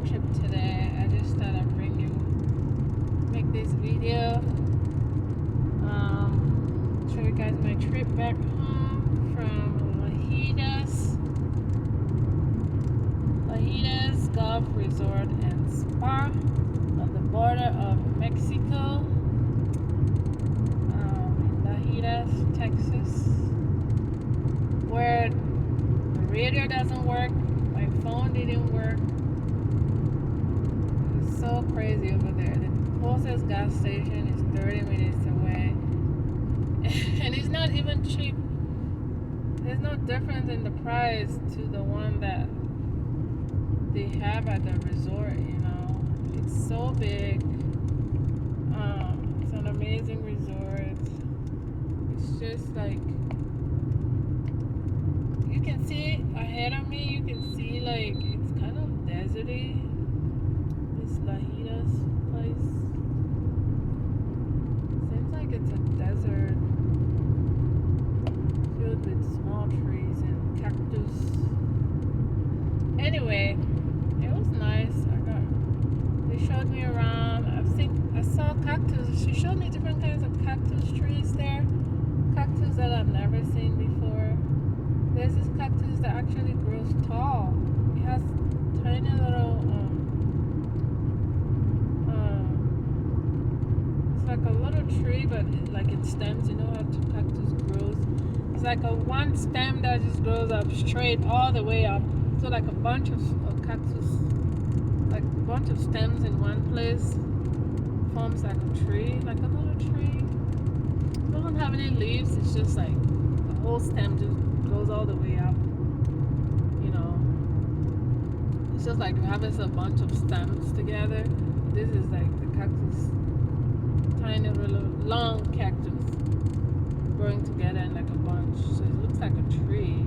trip today. I just thought I'd make this video. Show you guys my trip back home from Lajitas Golf Resort and Spa on the border of Mexico, in Lajitas, Texas, where the radio doesn't work, my phone didn't work. It's so crazy over there. The closest gas station is 30 minutes away. And it's not even cheap. There's no difference in the price to the one that they have at the resort, you know. It's so big. It's an amazing resort. It's just like, you can see ahead of me, you can see like it's kind of deserty. This Lajitas place. Seems like it's a desert filled with small trees and cactus. Anyway, it was nice. They showed me around. I saw cactus. She showed me different kinds of cactus trees there. Cactus that I've never seen before. There's this cactus that actually grows tall. It has tiny little it's like a little tree, but like in stems. You know how cactus grows? It's like a one stem that just grows up straight all the way up. So like a bunch of cactus, like a bunch of stems in one place forms like a tree, like a little tree. It doesn't have any leaves. It's just like the whole stem just goes all the way up. You know, it's just like having a bunch of stems together. This is like the cactus, tiny little long cactus growing together in like a bunch. So it looks like a tree.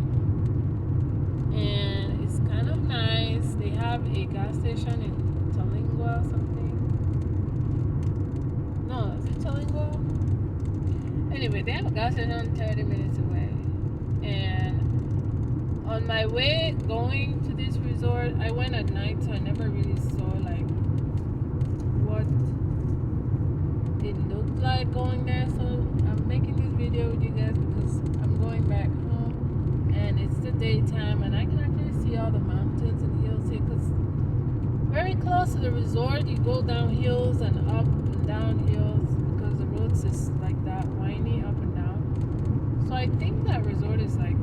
And it's kind of nice. They have a gas station in Talingua or something. No, is it Talingua? Anyway, they have a gas station 30 minutes away. And on my way going to this resort, I went at night, so I never really saw like what it looked like going there. So I'm making this video with you guys because I'm going back home and it's the daytime and I can actually see all the mountains and hills here, because very close to the resort you go down hills and up and down hills because the roads is like that, windy up and down. So I think that resort is like,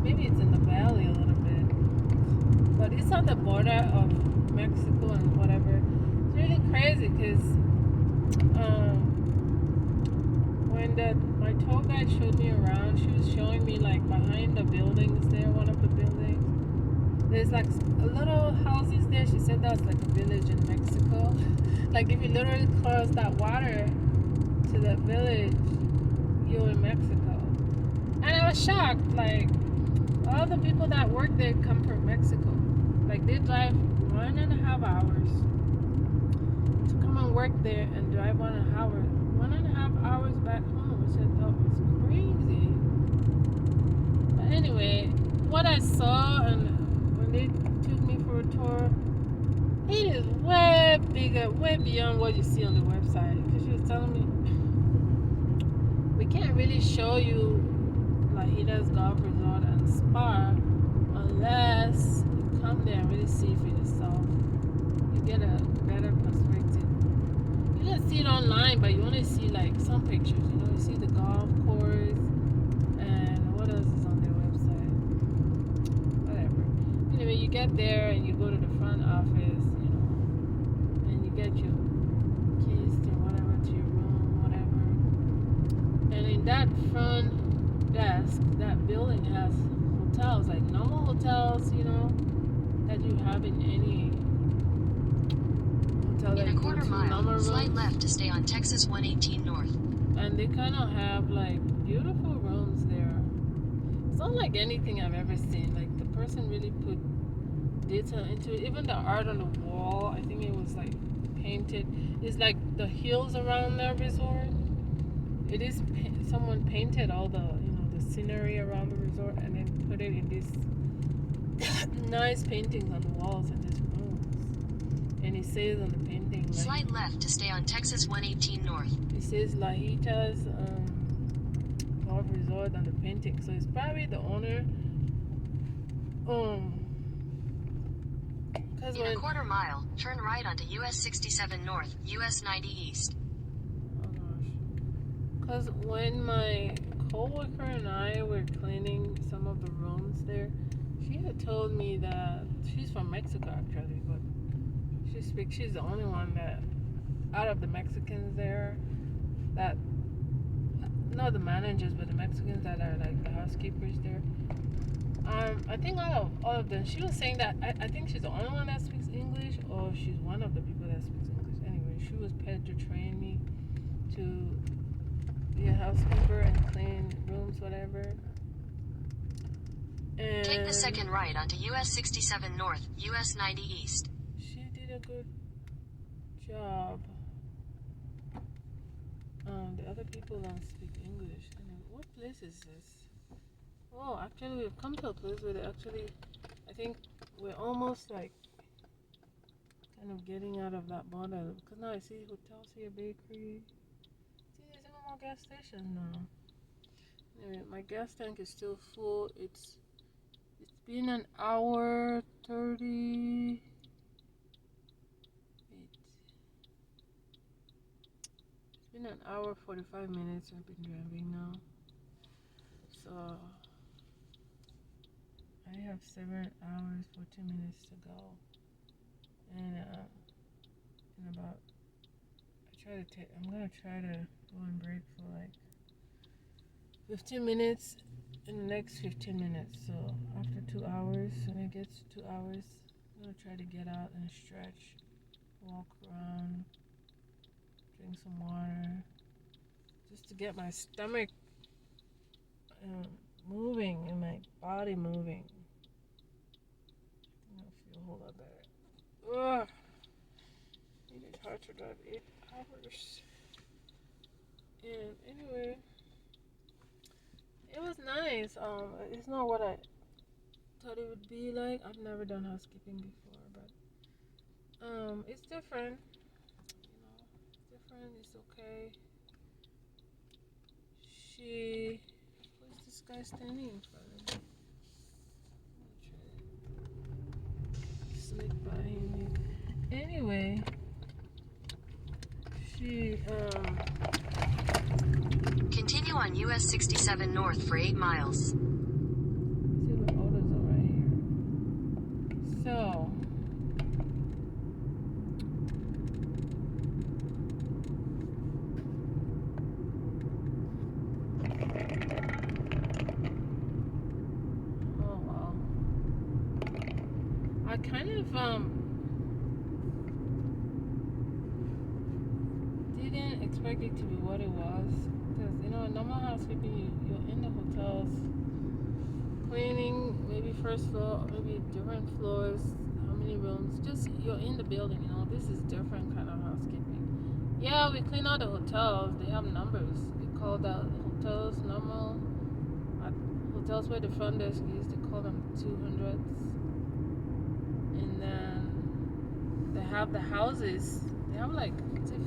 maybe it's in the valley a little bit, but it's on the border of Mexico and whatever. It's really crazy because when my tour guide showed me around, she was showing me like behind the buildings there, one of the buildings, there's like a little houses there. She said that's like a village in Mexico. Like if you literally cross that water to that village, you're in Mexico. And I was shocked, like all the people that work there come from Mexico. Like they drive 1.5 hours to come and work there and drive 1.5 hours back home, which I thought was crazy. But anyway, what I saw and when they took me for a tour, it is way bigger, way beyond what you see on the website. Because she was telling me, we can't really show you Lajitas Golf Resort and Spa unless you come there and really see for yourself. You get a better perspective. You can see it online, but you only see like some pictures. You know, you see the golf course and what else is on their website. Whatever. Anyway, you get there and you go to the front office, you know, and you get your keys to whatever, to your room, whatever. And in that front desk, that building has hotels, like normal hotels, you know, that you have in any hotel. In a quarter mile, slide left to stay on Texas 118 North. And they kind of have like beautiful rooms there. It's not like anything I've ever seen. Like the person really put detail into it. Even the art on the wall, I think it was like painted. It's like the hills around the resort. It is someone painted all the, you know, the scenery around the resort and then put it in this nice paintings on the walls in this room. And it says on the painting, like, Slide left to stay on Texas 118 North. it says Lajitas Golf Resort on the painting. So it's probably the owner. Cause In a quarter mile, turn right onto US 67 North, US 90 East. Oh gosh. Cause when my coworker and I were cleaning some of the rooms there, she had told me that she's from Mexico actually, but she's the only one that out of the Mexicans there that, not the managers, but the Mexicans that are like the housekeepers there. I think all of them. She was saying that I think she's the only one that speaks English, or she's one of the people that speaks English. Anyway, she was paid to train me to be a housekeeper and clean rooms, whatever. And take the second right onto US 67 North, US 90 East. She did a good job. The other people don't speak English. Anyway, what place is this? Oh, actually, we've come to a place where they actually, I think we're almost like kind of getting out of that border. Because now I see hotels here, bakery. See, there's no more gas station now. Anyway, my gas tank is still full. It's been an hour 30. It's been an hour 45 minutes I've been driving now. So I have 7 hours 14 minutes to go. And in about, I'm gonna try to go and break for like 15 minutes in the next 15 minutes. So after 2 hours, when it gets to 2 hours, I'm gonna try to get out and stretch, walk around, drink some water, just to get my stomach moving and my body moving. I think I'll feel a whole lot better. Ugh. It's hard to drive 8 hours. And anyway, it was nice. It's not what I thought it would be like. I've never done housekeeping before, but it's different. You know, it's different. It's okay. Who's this guy standing in front of me? Slip by him. Anyway, continue on US 67 North for 8 miles. See what autos are right here. So oh wow. I kind of didn't expect it to be what it was, because in normal housekeeping, you're in the hotels cleaning, maybe first floor, maybe different floors, how many rooms, just you're in the building. This is different kind of housekeeping. Yeah, we clean out the hotels. They have numbers. We call that hotels normal. Hotels where the front desk is, they call them 200s. And then they have the houses. They have like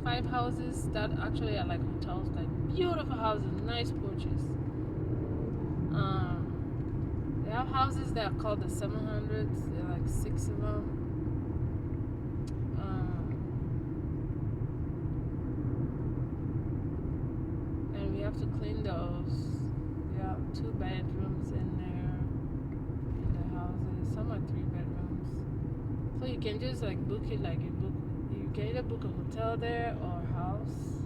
5 houses that actually are like hotels, like beautiful houses, nice porches. They have houses that are called the 700s. There are like 6 of them. And we have to clean those. We have 2 bedrooms in there in the houses. Some are 3 bedrooms. So you can just like book it like you can either book a hotel there or a house.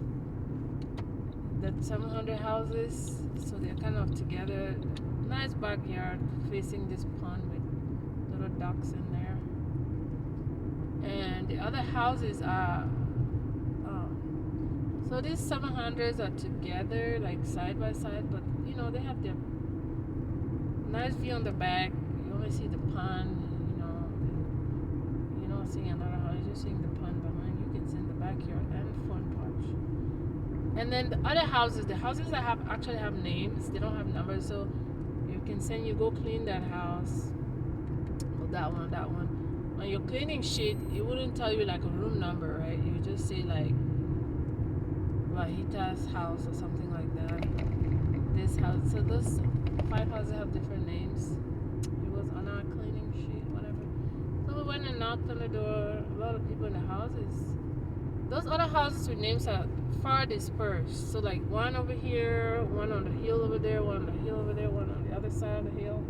The 700 houses, so they're kind of together. Nice backyard facing this pond with little ducks in there. And the other houses are, so these 700s are together, like side by side, but they have their nice view on the back. You only see the pond, you're not seeing another house, you're just seeing the pond behind. You can see in the backyard and front porch. And then the other houses, the houses that actually have names, they don't have numbers, so you can go clean that house. that one, that one. On your cleaning sheet, it wouldn't tell you like a room number, right? You would just say like Vahita's house or something like that. This house. So those 5 houses have different names. It was on our cleaning sheet, whatever. So we went and knocked on the door. A lot of people in the houses. Those other houses with names are far dispersed. So like one over here, one on the hill over there, one on the hill over there, one on the other side of the hill.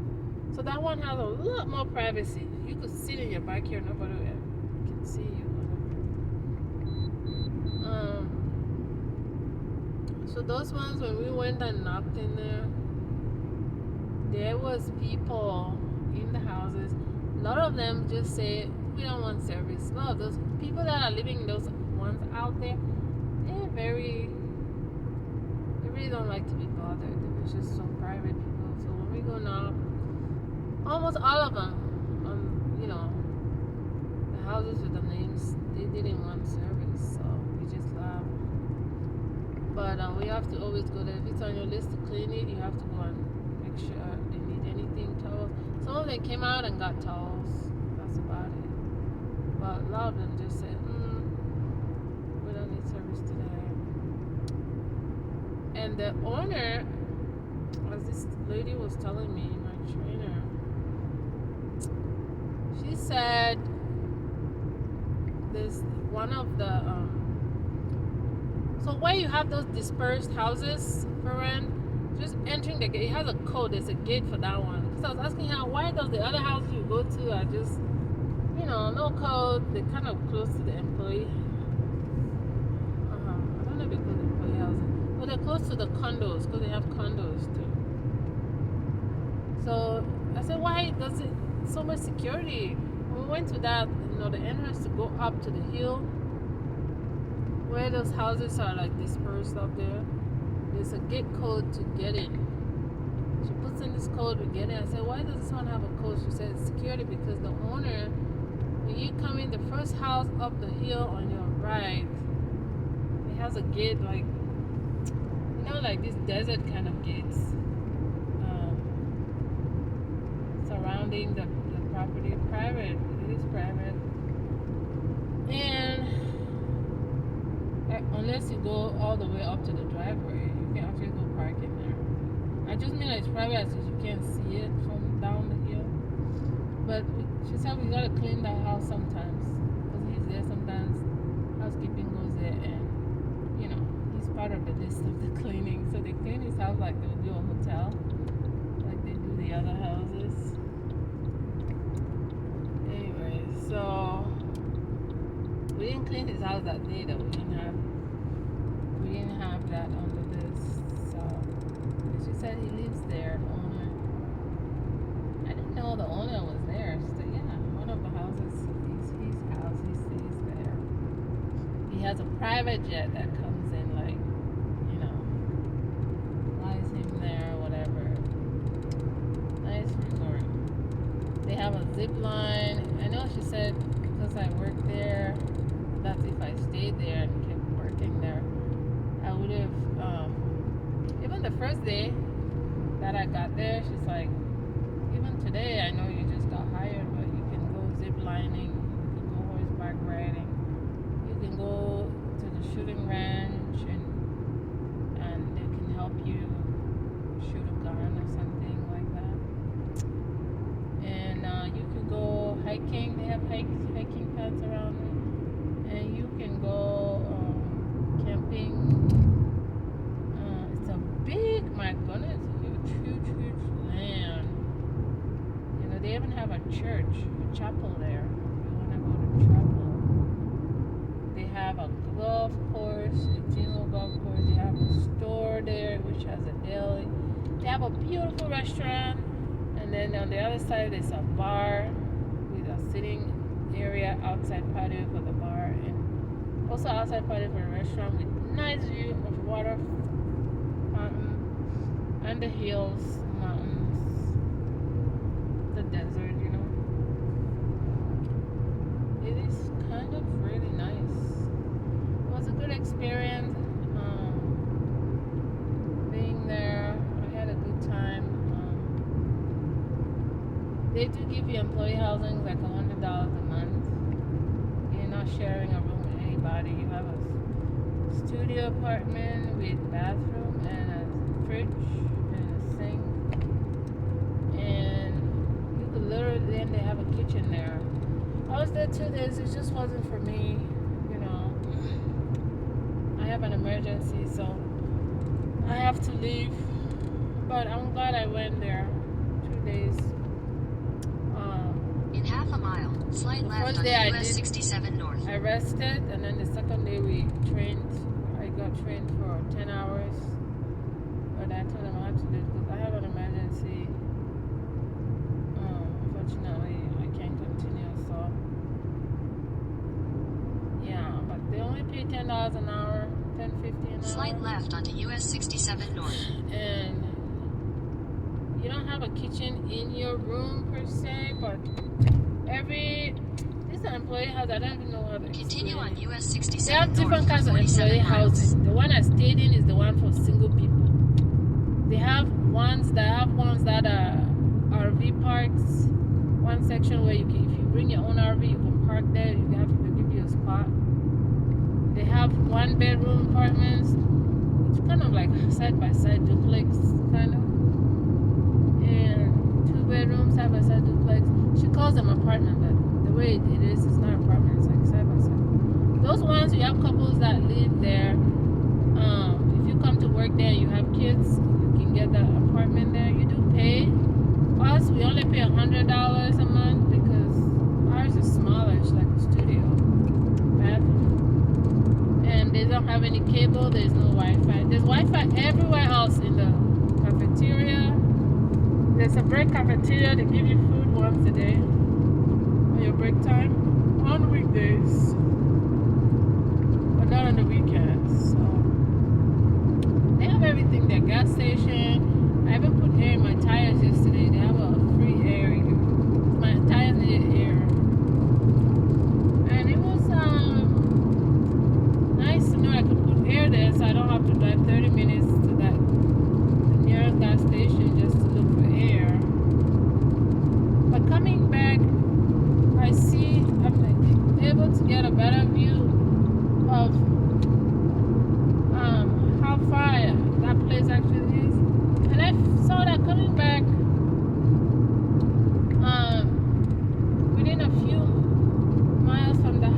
So that one has a lot more privacy. You could sit in your backyard, nobody can see you. So those ones, when we went and knocked in there was people in the houses. A lot of them just say, we don't want service. A lot of those people that are living in those ones out there, they really don't like to be bothered. It's just some private people. So when we go knock, almost all of them, the houses with the names, they didn't want service, so we just laughed. But we have to always go there. If it's on your list to clean it, you have to go and make sure they need anything, towels. Some of them came out and got towels. That's about it. But a lot of them just said, we don't need service today. And the owner, as this lady was telling me, my trainer, she said this one of the so where you have those dispersed houses for rent, just entering the gate, it has a code. There's a gate for that one. Because I was asking her, why does the other houses you go to are just, no code? They're kind of close to the employee. I don't know if they call it employee housing, but they're close to the condos because they have condos too. So I said, why does it so much security? When we went to that, the entrance to go up to the hill where those houses are like dispersed up there, there's a gate code to get in. She puts in this code to get in. I said, why does this one have a code? She said, it's security, because the owner, when you come in the first house up the hill on your right, it has a gate like these desert kind of gates surrounding the property. Private, it is private. And unless you go all the way up to the driveway, you can actually go park in there. I just mean it's private as you can't see it from down the hill. But she said we gotta clean that house sometimes, because he's there sometimes. Housekeeping goes there, and he's part of the list of the cleaning. So they clean his house like they would do a hotel, like they do the other houses. Anyway, so we didn't clean his house that day though. We didn't have that on the list. So she said he lives there, the owner. I didn't know the owner was there. She said, yeah, one of the houses is his house. He stays there. He has a private jet that comes in, flies him there, whatever. Nice resort. They have a zip line. I know she said because I worked there, that's if I stayed there and kept working there, I would have, even the first day that I got there, she's like, even today, I know you just got hired, but you can go zip lining, you can go horseback riding, you can go to the shooting range, and they can help you shoot a gun or something like that. And you can go hiking. They have hiking paths around it. And you can go camping. It's a big, my goodness, huge land. They even have a church, a chapel there. If you want to go to chapel. They have a golf course, a Gino golf course. They have a store there, which has a deli. They have a beautiful restaurant. And then on the other side, there's a bar with a sitting area, outside patio for the bar, and also outside patio for the restaurant with nice view of water, fountain, and the hills, mountains, the desert, It is kind of really nice. It was a good experience being there. I had a good time. They do give you employee housing like $100 a month. You're not sharing a room with anybody. You have a studio apartment with bathroom and a fridge and a sink. And you could literally, and they have a kitchen there. I was there 2 days. It just wasn't for me. You know, I have an emergency, so I have to leave. But I'm glad I went there. 2 days. In half a mile, slide left on US 67 North. I rested, and then the second day we trained. I got trained for 10 hours. But I told them I had to leave because I have an emergency. Unfortunately, I can't continue. So, yeah, but they only pay $10 an hour, $10.50 an hour. Slide left onto US 67 North. And you don't have a kitchen in your room per se, but this is an employee house. I don't even know how to continue on US They 67 have different North kinds of for 47 employee miles. housing. The one I stayed in is the one for single people. They have ones that are RV parks. One section where you can, if you bring your own RV, you can park there. You have to give you a spot. They have 1-bedroom apartments. It's kind of like side-by-side duplex, kind of. And 2-bedroom side-by-side duplex. She calls them apartment, but the way it is, it's not apartment. It's like side-by-side. Those ones, you have couples that live there. If you come to work there, you have kids, you can get the apartment there. You do pay. Us, we only pay $100 a month because ours is smaller. It's like a studio bathroom. And they don't have any cable. There's no Wi-Fi. There's Wi-Fi everywhere else in the cafeteria. There's a break cafeteria. They give you food once a day on your break time on weekdays, but not on the weekends. So they have everything there. Gas station. I even put air in my tires yesterday. They have a free air. My tires needed air. And it was nice to know I could put air there so I don't have to drive 30 minutes to the nearest gas station just to look for air. But coming back, I see I'm able to get a better view of how far that place actually is. And I saw that coming back, within a few miles from the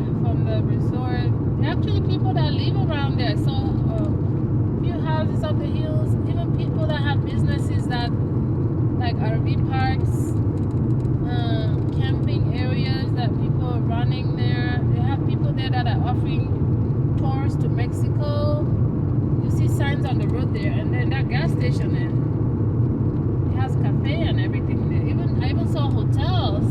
resort, there are actually people that live around there. So a few houses up the hills, even people that have businesses that like RV parks, camping areas that people are running there. They have people there that are offering tours to Mexico. You see signs on the road there, and then that gas station there. It has cafe and everything there. I even saw hotels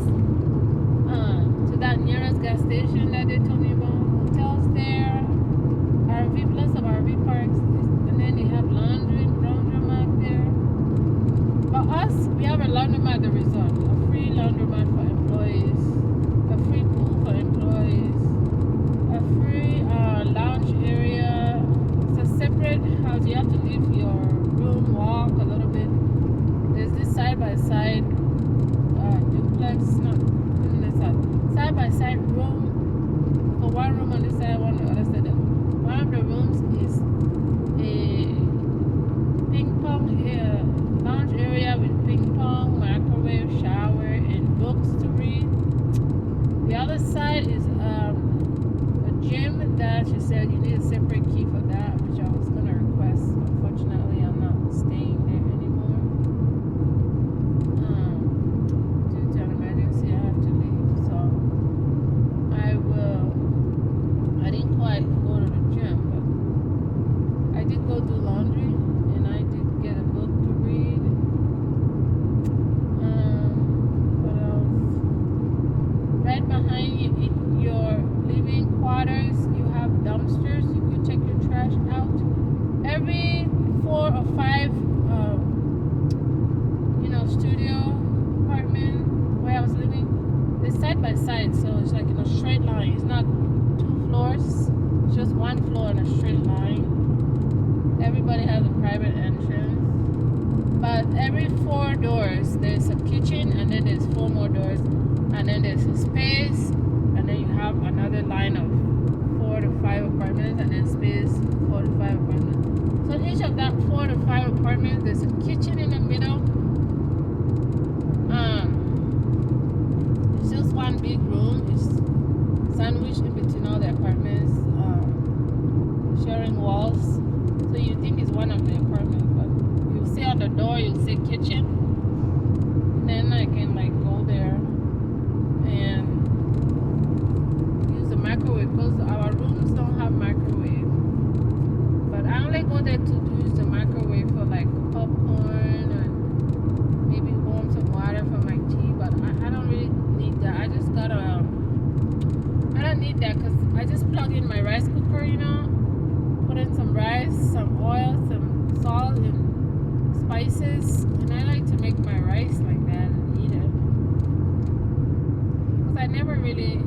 to that nearest gas station that they told me about. Hotels there, lots of RV parks, and then they have laundromat there. But us, we have a laundromat at the resort, a free laundromat for employees, a free pool for employees, a free lounge area. It's a separate house. You have to leave your room, walk a little bit. There's this side-by-side duplex, side-by-side room. So one room on this side, one on the other side. One of the rooms is a ping pong lounge area with ping pong, microwave, shower, and books to read. The other side is a gym that she said you need a separate key for that, which I was going to request. Unfortunately, I'm not staying there anymore. Due to an emergency, I have to leave. So I didn't quite go to the gym, but I did go do laundry, and I did get a book to read. What else? Right behind you, in your living quarters, you have dumpsters. You could take your trash out. Every 4 or 5, studio apartment where I was living, they're side by side, so it's like in a straight line. It's not 2 floors, it's just 1 floor in a straight line. Everybody has a private entrance. But every 4 doors, there's a kitchen, and then there's 4 more doors, and then there's a space, and then you have another line of 4 to 5 apartments, and then space 4 to 5 apartments. So each of that 4 to 5 apartments, there's a kitchen in the middle. It's just one big room. It's sandwiched in between all the apartments, sharing walls. So you think it's one of the apartments, but you see on the door, you'll say kitchen. And then I can like go there and use the microwave, because our rooms don't have microwave. But I only go there to use the microwave for like popcorn and maybe warm some water for my tea. But I don't really need that. I just got a, I don't need that because I just plug in my rice cooker, you know, put in some rice, some oil, some salt, and spices, and I like to make my rice like that and eat it. Because I never really,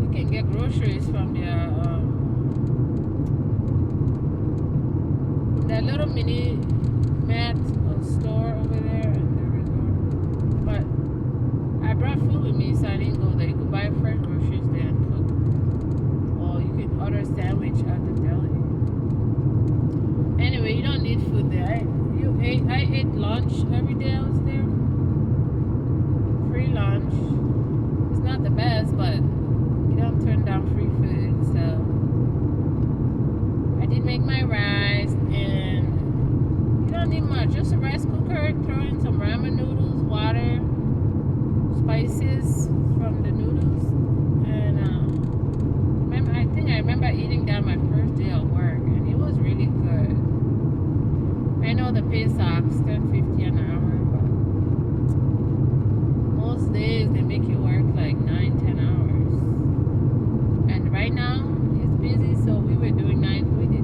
you can get groceries from that little mini mat store over there in the resort. But I brought food with me, so I didn't go there. You could buy fresh groceries there and cook, or you could order a sandwich at the deli. Anyway, you don't need food there. I ate lunch every day I was there. Free lunch. It's not the best, but you don't turn down free food. So I did make my rice, and you don't need much. Just a rice cooker, throw in some ramen noodles, water, spices from the noodles, and I think I remember eating that my first day of work, and it was really good. I know the pay sucks, $10.50 an hour, but most days they make you work like 9-10 hours. And right now it's busy, so we did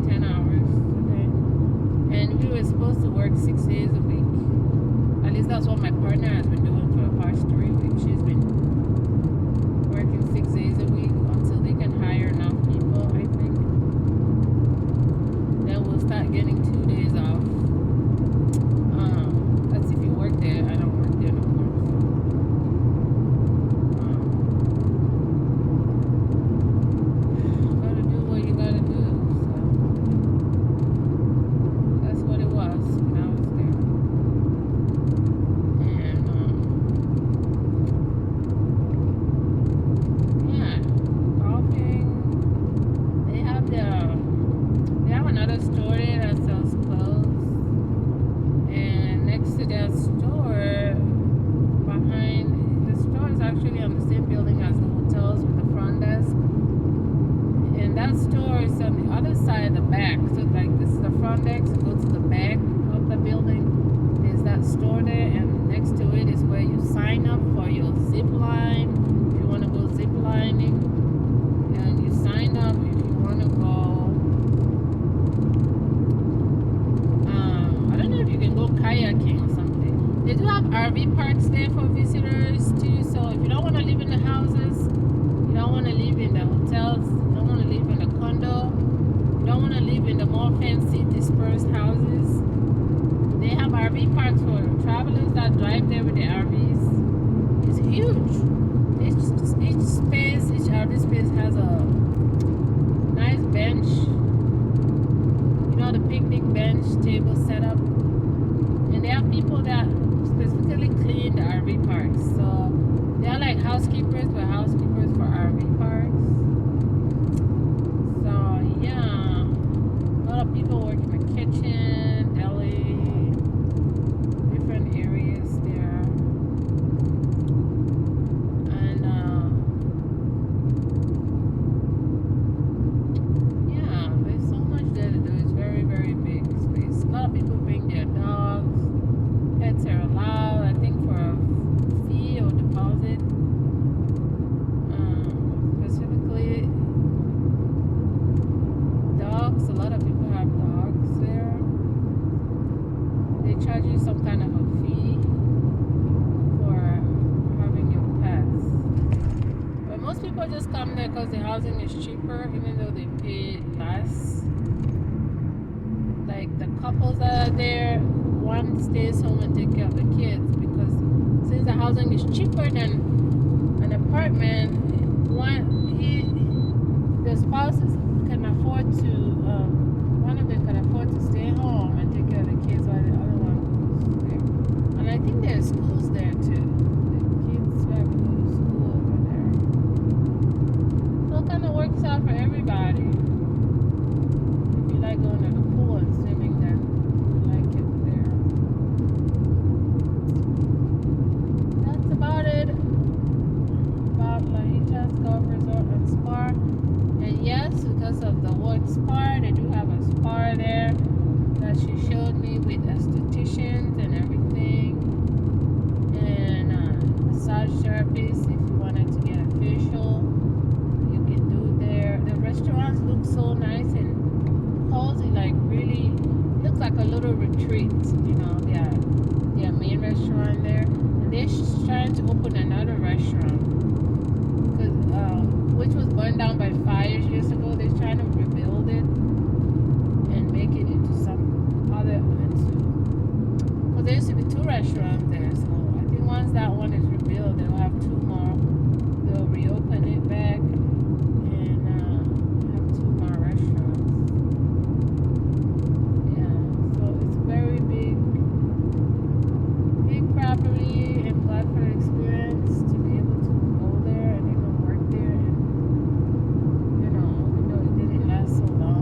10 hours today, and we were supposed to work 6 days a week. At least that's what my partner has been doing for the past 3 weeks. She's been working 6 days a week until they can hire enough people, I think. Then we'll start getting 2 days off. That's if you work there. I don't work there no more. So, gotta do what you gotta do. So that's what it was when I was there. And yeah, golfing. They have another store there that sells clothes, and next to that store, behind the store is actually on the same building as the hotels with the front desk, and that store is on the other side of the back. So like this is the front desk, so go to the back of the building, there's that store there, and next to it is where you sign up for your zip line if you want to go zip lining, and you sign up if you want to go, I don't know if you can go kayaking or something. They do have RV parks there for visitors too, so if you don't want to live in the houses, you don't want to live in the hotels, you don't want to live in the condo, you don't want to live in the more fancy dispersed houses, they have RV parks for travelers that drive there with their RVs. It's huge. Each RV space has a nice bench, you know, the picnic bench table set up, and they have people that specifically clean the RV parks. So they are like housekeepers, but housekeepers for RV parks. So yeah, a lot of people work in the kitchen, deli, different areas there. And yeah, there's so much there to do. It's very, very big space. A lot of people bring their dogs. Pets are allowed, I think, for a fee or deposit. Specifically, dogs. A lot of people have dogs there. They charge you some kind of a fee for having your pets. But most people just come there because the housing is cheaper, even though they pay less. Like the couples that are there, one stays home and take care of the kids because since the housing is cheaper than an apartment, the spouses can afford to, one of them can afford to stay home and take care of the kids while the other one goes there. And I think there's schools there too. The kids have to go to school over there. So it kind of works out for everybody. If you like going to the pool and swimming, then you like it there. That's about it. About La Hija's Golf Resort and Spa. And yes, because of the word spa, they do have a spa there that she showed me with estheticians and everything. And massage therapists, if you wanted to get a facial, you can do there. The restaurants look so nice and cozy, like really looks like a little retreat, you know, their main restaurant there. And they're trying to open another restaurant, which was burned down by fires years ago. They're trying to rebuild it and make it into some other, because there used to be 2 restaurants there. So I think once that one is rebuilt, they'll have 2 more. They'll reopen it back.